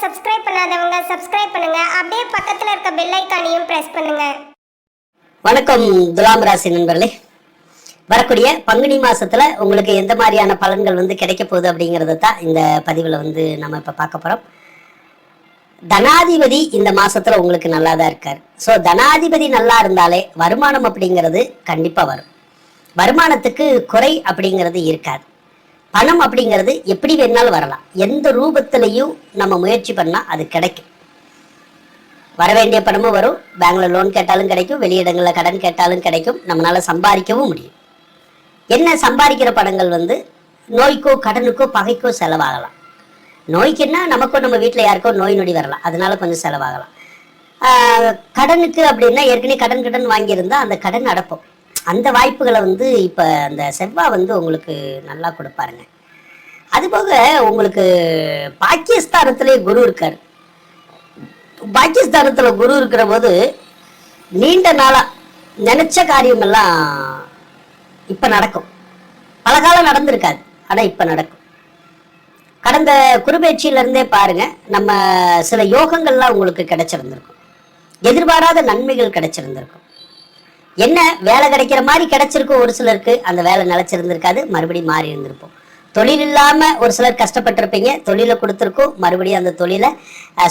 Subscribe பண்ணாதவங்க subscribe பண்ணுங்க. அப்படியே பக்கத்துல இருக்க பெல் ஐகானையும் பிரஸ் பண்ணுங்க. வணக்கம் துலாம் ராசி நண்பர்களே. வரக்கூடிய பங்குனி மாசத்துல உங்களுக்கு எந்த மாதிரியான பலன்கள் கிடைக்க போகுது அப்படிங்கறத தான் இந்த பதிவுல நம்ம இப்ப பார்க்க போறோம். தனாதிபதி இந்த மாசத்துல உங்களுக்கு நல்லா தான் இருக்காரு. ஸோ தனாதிபதி நல்லா இருந்தாலே வருமானம் அப்படிங்கிறது கண்டிப்பா வரும். வருமானத்துக்கு குறை அப்படிங்கிறது இருக்காது. பணம் அப்படிங்கிறது எப்படி வேணாலும் வரலாம். எந்த ரூபத்திலையும் நம்ம முயற்சி பண்ணா அது கிடைக்கும். வர வேண்டிய பணமும் வரும். பேங்க்ல லோன் கேட்டாலும் கிடைக்கும், வெளியிடங்கள்ல கடன் கேட்டாலும் கிடைக்கும். நம்மளால சம்பாதிக்கவும் முடியும். என்ன சம்பாதிக்கிற பணங்கள் நோய்க்கோ கடனுக்கோ பகைக்கோ செலவாகலாம். நோய்க்குன்னா நமக்கும் நம்ம வீட்டில் யாருக்கோ நோய் நொடி வரலாம், அதனால கொஞ்சம் செலவாகலாம். கடனுக்கு அப்படின்னா ஏற்கனவே கடன் வாங்கியிருந்தா அந்த கடன் அடைப்போம். அந்த வாய்ப்புகளை இப்போ அந்த செவ்வாய் உங்களுக்கு நல்லா கொடுப்பாருங்க. அதுபோக உங்களுக்கு பாகிஸ்தானத்திலே குரு இருக்காரு. பாகிஸ்தானத்துல குரு இருக்கிற போது நீண்ட நாளா நினைச்ச காரியம் எல்லாம் இப்ப நடக்கும். பல காலம் நடந்திருக்காது, ஆனா இப்ப நடக்கும். கடந்த குருபெயர்ச்சியில இருந்தே பாருங்க, நம்ம சில யோகங்கள்லாம் உங்களுக்கு கிடைச்சிருந்திருக்கும். எதிர்பாராத நன்மைகள் கிடைச்சிருந்திருக்கும். என்ன வேலை கிடைக்கிற மாதிரி கிடைச்சிருக்கும், ஒரு சிலருக்கு அந்த வேலை நிலைச்சிருந்திருக்காது, மறுபடியும் மாறி இருந்திருப்போம். தொழில் இல்லாம ஒரு சிலர் கஷ்டப்பட்டிருப்பீங்க, தொழிலை கொடுத்துருக்கும், மறுபடியும் அந்த தொழிலை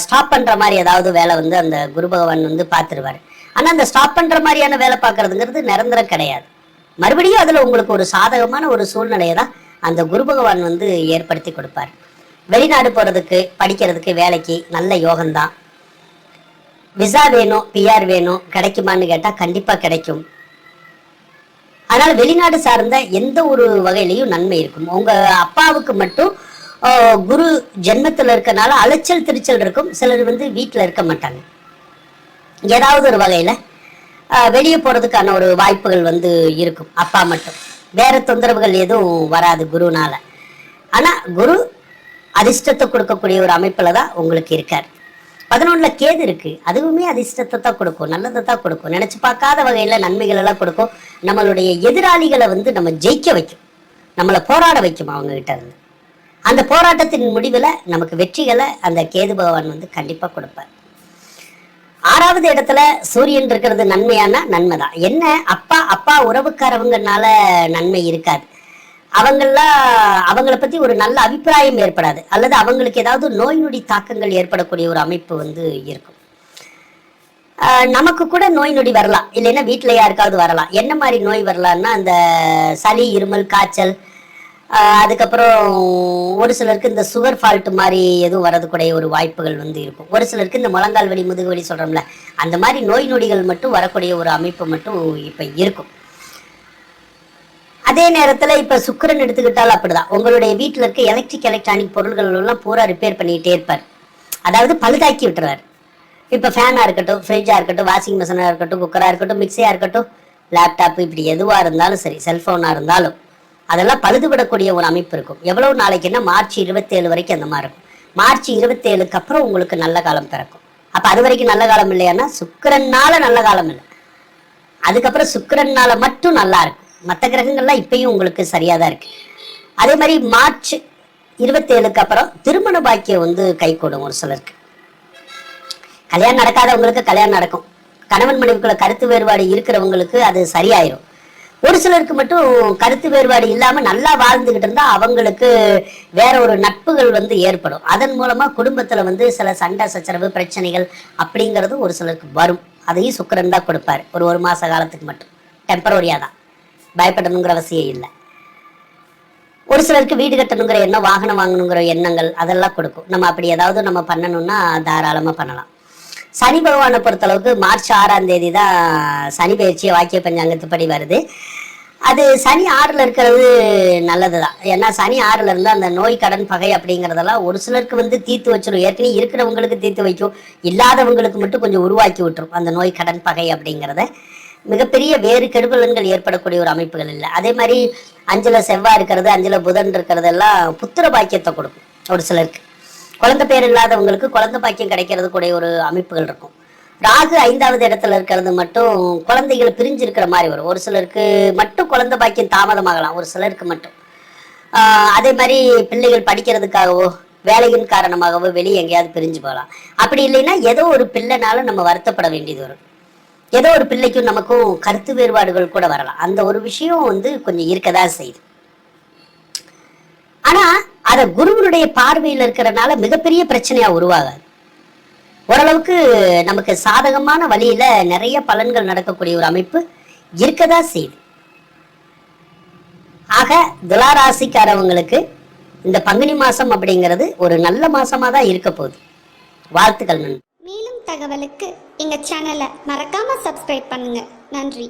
ஸ்டாப் பண்ற மாதிரி ஏதாவது வேலை அந்த குரு பகவான் பார்த்துருவாரு. ஆனா அந்த ஸ்டாப் பண்ற மாதிரியான வேலை பார்க்கறதுங்கிறது நிரந்தரம் கிடையாது. மறுபடியும் அதுல உங்களுக்கு ஒரு சாதகமான ஒரு சூழ்நிலையை தான் அந்த குரு பகவான் ஏற்படுத்தி கொடுப்பாரு. வெளிநாடு போறதுக்கு, படிக்கிறதுக்கு, வேலைக்கு நல்ல யோகம்தான். விசா வேணும், பிஆர் வேணும், கிடைக்குமான்னு கேட்டா கண்டிப்பா கிடைக்கும். அதனால வெளிநாடு சார்ந்த எந்த ஒரு வகையிலையும் நன்மை இருக்கும். உங்க அப்பாவுக்கு மட்டும் குரு ஜென்மத்துல இருக்கனால அலைச்சல் திருச்சல் இருக்கும். சிலர் வீட்டுல இருக்க மாட்டாங்க. ஏதாவது ஒரு வகையில வெளியே போறதுக்கான ஒரு வாய்ப்புகள் இருக்கும். அப்பா மட்டும், வேற தொந்தரவுகள் எதுவும் வராது குருனால. ஆனா குரு அதிர்ஷ்டத்தை கொடுக்கக்கூடிய ஒரு அமைப்புல தான் உங்களுக்கு இருக்காரு. 11ல கேது இருக்கு. அதுவுமே அதிர்ஷ்டத்தை தான் கொடுக்கும், நல்லதை தான் கொடுக்கும். நினைச்சு பார்க்காத வகையில நன்மைகள் எல்லாம் கொடுக்கும். நம்மளுடைய எதிராளிகளை நம்ம ஜெயிக்க வைக்கும், நம்மளை போராட வைக்கும் அவங்க கிட்ட இருந்து. அந்த போராட்டத்தின் முடிவுல நமக்கு வெற்றிகளை அந்த கேது பகவான் கண்டிப்பா கொடுப்பார். 6வது இடத்துல சூரியன் இருக்கிறது நன்மையான நன்மைதான். என்ன அப்பா உறவுக்காரவங்கனால நன்மை இருக்காது. அவங்கள பத்தி ஒரு நல்ல அபிப்பிராயம் ஏற்படாது, அல்லது அவங்களுக்கு ஏதாவது நோய் நொடி தாக்கங்கள் ஏற்படக்கூடிய ஒரு அமைப்பு இருக்கும். நமக்கு கூட நோய் நொடி வரலாம், இல்லைன்னா வீட்டுல யாருக்காவது வரலாம். என்ன மாதிரி நோய் வரலாம்னா அந்த சளி, இருமல், காய்ச்சல், அதுக்கப்புறம் ஒரு சிலருக்கு இந்த சுகர் ஃபால்ட் மாதிரி எதுவும் வரதுக்கூடிய ஒரு வாய்ப்புகள் இருக்கும். ஒரு சிலருக்கு இந்த முழங்கால் வலி, முதுகு வலி சொல்றோம்ல, அந்த மாதிரி நோய் நொடிகள் மட்டும் வரக்கூடிய ஒரு அமைப்பு மட்டும் இப்ப இருக்கும். அதே நேரத்துல இப்ப சுக்கிரன் எடுத்துக்கிட்டாலும் அப்படிதான். உங்களுடைய வீட்டுல இருக்க எலக்ட்ரானிக் பொருள்கள் எல்லாம் பூரா ரிப்பேர் பண்ணிட்டே இருப்பார். அதாவது பழுதாக்கி விட்டுறாரு. இப்ப ஃபேனா இருக்கட்டும், ஃப்ரிட்ஜா இருக்கட்டும், வாஷிங் மிஷினா இருக்கட்டும், குக்கரா இருக்கட்டும், மிக்சியா இருக்கட்டும், லேப்டாப், இப்படி எதுவா இருந்தாலும் சரி, செல்போனா இருந்தாலும் அதெல்லாம் பழுதுபடக்கூடிய ஒரு அமைப்பு இருக்கும். எவ்வளவு நாளைக்குன்னா மார்ச் 27 வரைக்கும் அந்த மாதிரி இருக்கும். மார்ச் 27க்கு அப்புறம் உங்களுக்கு நல்ல காலம் பிறக்கும். அப்ப அது வரைக்கும் நல்ல காலம் இல்லையானா சுக்கிரனால நல்ல காலம் இல்லை, அதுக்கப்புறம் சுக்கிரனால மட்டும் நல்லா இருக்கும். மற்ற கிரகங்கள்லாம் இப்பயும் உங்களுக்கு சரியா தான் இருக்கு. அதே மாதிரி மார்ச் 27க்கு அப்புறம் திருமண பாக்கியம் கை கூடும். ஒரு சிலருக்கு கல்யாணம் நடக்காதவங்களுக்கு கல்யாணம் நடக்கும். கணவன் மனைவிக்குள்ள கருத்து வேறுபாடு இருக்கிறவங்களுக்கு அது சரியாயிரும். ஒரு சிலருக்கு மட்டும் கருத்து வேறுபாடு இல்லாம நல்லா வாழ்ந்துகிட்டு இருந்தா அவங்களுக்கு வேற ஒரு நட்புகள் ஏற்படும். அதன் மூலமா குடும்பத்துல சில சண்டை சச்சரவு பிரச்சனைகள் அப்படிங்கிறது ஒரு சிலருக்கு வரும். அதையும் சுக்கிரன் தான் கொடுப்பாரு. ஒரு மாச காலத்துக்கு மட்டும் டெம்பரரியா தான், பயப்படணுங்கிற அவசியம் இல்லை. ஒரு சிலருக்கு வீடு கட்டணுங்கிற எண்ணம், வாகனம் வாங்கணுங்கிற எண்ணங்கள் அதெல்லாம் கொடுக்கும். நம்ம அப்படி ஏதாவது நம்ம பண்ணணும்னா தாராளமா பண்ணலாம். சனி பகவானை பொறுத்தளவுக்கு மார்ச் 6ஆம் தேதி தான் சனி பயிற்சியை வாக்கிய பஞ்சாங்கத்துப்படி வருது. அது சனி 6ல் இருக்கிறது நல்லதுதான். ஏன்னா சனி 6ல் இருந்து அந்த நோய் கடன் பகை அப்படிங்கிறதெல்லாம் ஒரு சிலருக்கு தீர்த்து வச்சிடும். ஏற்கனவே இருக்கிறவங்களுக்கு தீர்த்து வைக்கும், இல்லாதவங்களுக்கு மட்டும் கொஞ்சம் உருவாக்கி விட்டுரும் அந்த நோய் கடன் பகை அப்படிங்கிறத. மிகப்பெரிய வேறு கெடுபலன்கள் ஏற்படக்கூடிய ஒரு அமைப்புகள் இல்லை. அதே மாதிரி 5ல செவ்வாய் இருக்கிறது, 5ல புதன் இருக்கிறதெல்லாம் புத்திர பாக்கியத்தை கொடுக்கும். ஒரு சிலருக்கு குழந்தை பேர் இல்லாதவங்களுக்கு குழந்தை பாக்கியம் கிடைக்கிறது கூட ஒரு அமைப்புகள் இருக்கும். ராகு 5வது இடத்துல இருக்கிறது மட்டும் குழந்தைகள் பிரிஞ்சு இருக்கிற மாதிரி வரும். ஒரு சிலருக்கு மட்டும் குழந்தை பாக்கியம் தாமதமாகலாம், ஒரு சிலருக்கு மட்டும். அதே மாதிரி பிள்ளைகள் படிக்கிறதுக்காகவோ வேலையின் காரணமாகவோ வெளியே எங்கேயாவது பிரிஞ்சு போகலாம். அப்படி இல்லைன்னா ஏதோ ஒரு பிள்ளைனால நம்ம வருத்தப்பட வேண்டியது வரும். ஏதோ ஒரு பிள்ளைக்கும் நமக்கும் கருத்து வேறுபாடுகள் கூட வரலாம். அந்த ஒரு விஷயம் கொஞ்சம் இருக்கதான் செய்யுது. ஆனா அத குருவனுடைய பார்வையில் இருக்கிறனால மிகப்பெரிய பிரச்சனையா உருவாகாது. ஓரளவுக்கு நமக்கு சாதகமான வழியில நிறைய பலன்கள் நடக்கக்கூடிய ஒரு அமைப்பு இருக்கதா செய்யுது. ஆக துளாராசிக்காரவங்களுக்கு இந்த பங்குனி மாசம் அப்படிங்கிறது ஒரு நல்ல மாசமா தான் இருக்க போகுது. வாழ்த்துக்கள். மேலும் தகவலுக்கு எங்க சேனலை மறக்காம சப்ஸ்கிரைப் பண்ணுங்க. நன்றி.